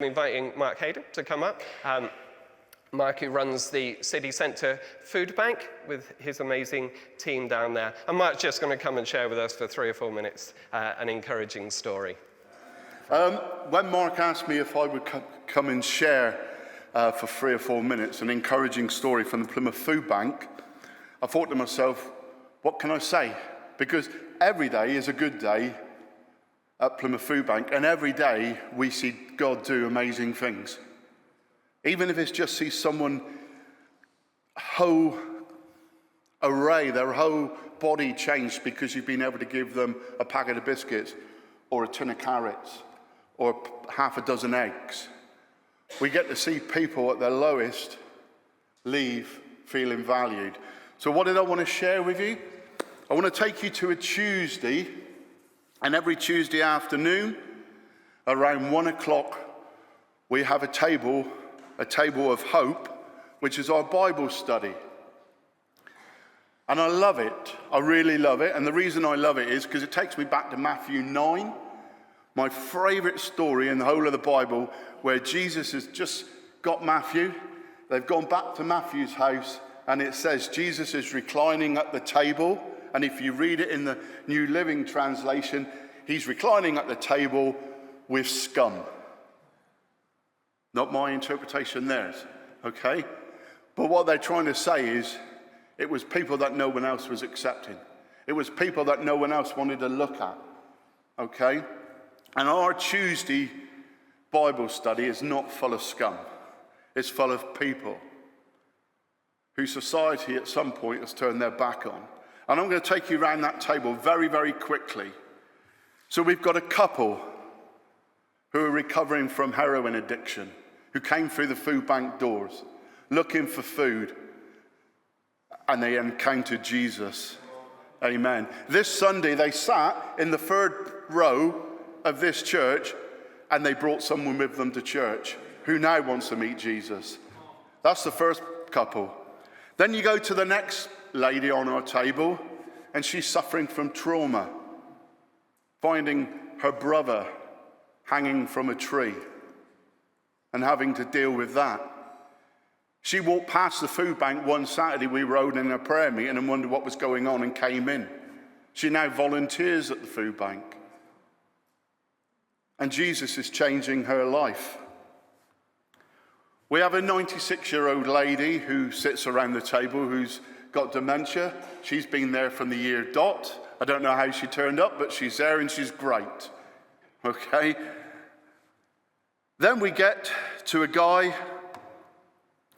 Inviting Mark Haydon to come up. Mark, who runs the city centre Foodbank with his amazing team down there. And Mark's just going to come and share with us for 3 or 4 minutes an encouraging story. When Mark asked me if I would come and share for 3 or 4 minutes an encouraging story from the Plymouth Foodbank, I thought to myself, what can I say? Because every day is a good day at Plymouth Foodbank, and every day we see God do amazing things. Even if it's just see someone whole array, their whole body changed because you've been able to give them a packet of biscuits or a tin of carrots or half a dozen eggs. We get to see people at their lowest leave feeling valued. So what did I want to share with you? I want to take you to a Tuesday. And every Tuesday afternoon, around 1 o'clock, we have a table of hope, which is our Bible study. And I love it. I really love it. And the reason I love it is because it takes me back to Matthew 9, my favorite story in the whole of the Bible, where Jesus has just got Matthew. They've gone back to Matthew's house, and it says Jesus is reclining at the table. And if you read it in the New Living Translation, he's reclining at the table with scum. Not my interpretation, theirs, okay? But what they're trying to say is, it was people that no one else was accepting. It was people that no one else wanted to look at, okay? And our Tuesday Bible study is not full of scum. It's full of people who society at some point has turned their back on. And I'm going to take you around that table very, very quickly. So we've got a couple who are recovering from heroin addiction, who came through the food bank doors, looking for food, and they encountered Jesus. Amen. This Sunday, they sat in the 3rd row of this church, and they brought someone with them to church who now wants to meet Jesus. That's the first couple. Then you go to the next lady on our table, and she's suffering from trauma, finding her brother hanging from a tree and having to deal with that. She walked past the food bank one Saturday. We rode in a prayer meeting and wondered what was going on and came in. She now volunteers at the food bank, and Jesus is changing her life. We have a 96-year-old lady who sits around the table who's got dementia. She's been there from the year dot. I don't know how she turned up, but she's there and she's great. Okay? Then we get to a guy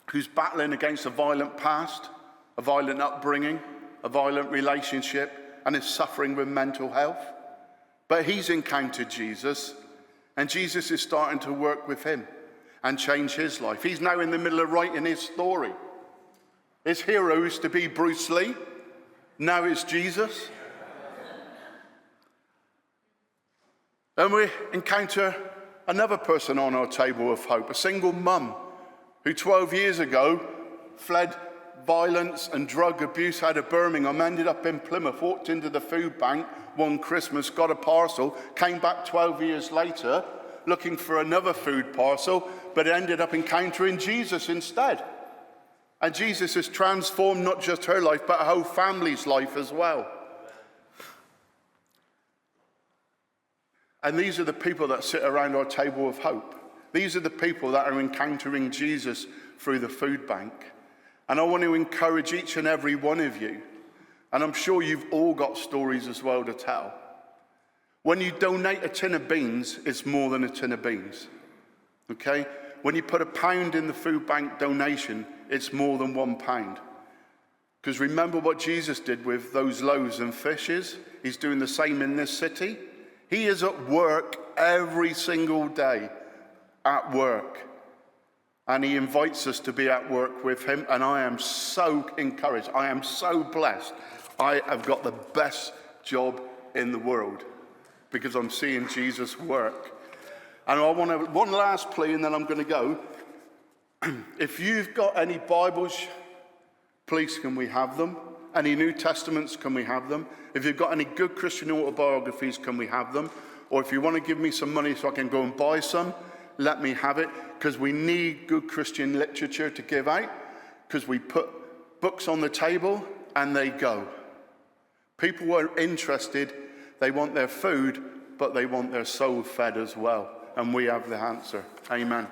who's battling against a violent past, a violent upbringing, a violent relationship, and is suffering with mental health. But he's encountered Jesus, and Jesus is starting to work with him and change his life. He's now in the middle of writing his story. His hero used to be Bruce Lee. Now it's Jesus. And we encounter another person on our table of hope, a single mum who 12 years ago fled violence and drug abuse out of Birmingham, ended up in Plymouth, walked into the food bank one Christmas, got a parcel, came back 12 years later looking for another food parcel, but ended up encountering Jesus instead. And Jesus has transformed not just her life, but her whole family's life as well. And these are the people that sit around our table of hope. These are the people that are encountering Jesus through the food bank. And I want to encourage each and every one of you, and I'm sure you've all got stories as well to tell. When you donate a tin of beans, it's more than a tin of beans, okay? When you put £1 in the food bank donation, it's more than £1. Because remember what Jesus did with those loaves and fishes? He's doing the same in this city. He is at work every single day, at work. And he invites us to be at work with him. And I am so encouraged. I am so blessed. I have got the best job in the world because I'm seeing Jesus work. And I want to, one last plea, and then I'm going to go. If you've got any Bibles, please can we have them? Any New Testaments, can we have them? If you've got any good Christian autobiographies, can we have them? Or if you want to give me some money so I can go and buy some, let me have it, because we need good Christian literature to give out, because we put books on the table and they go. People are interested, they want their food, but they want their soul fed as well. And we have the answer. Amen.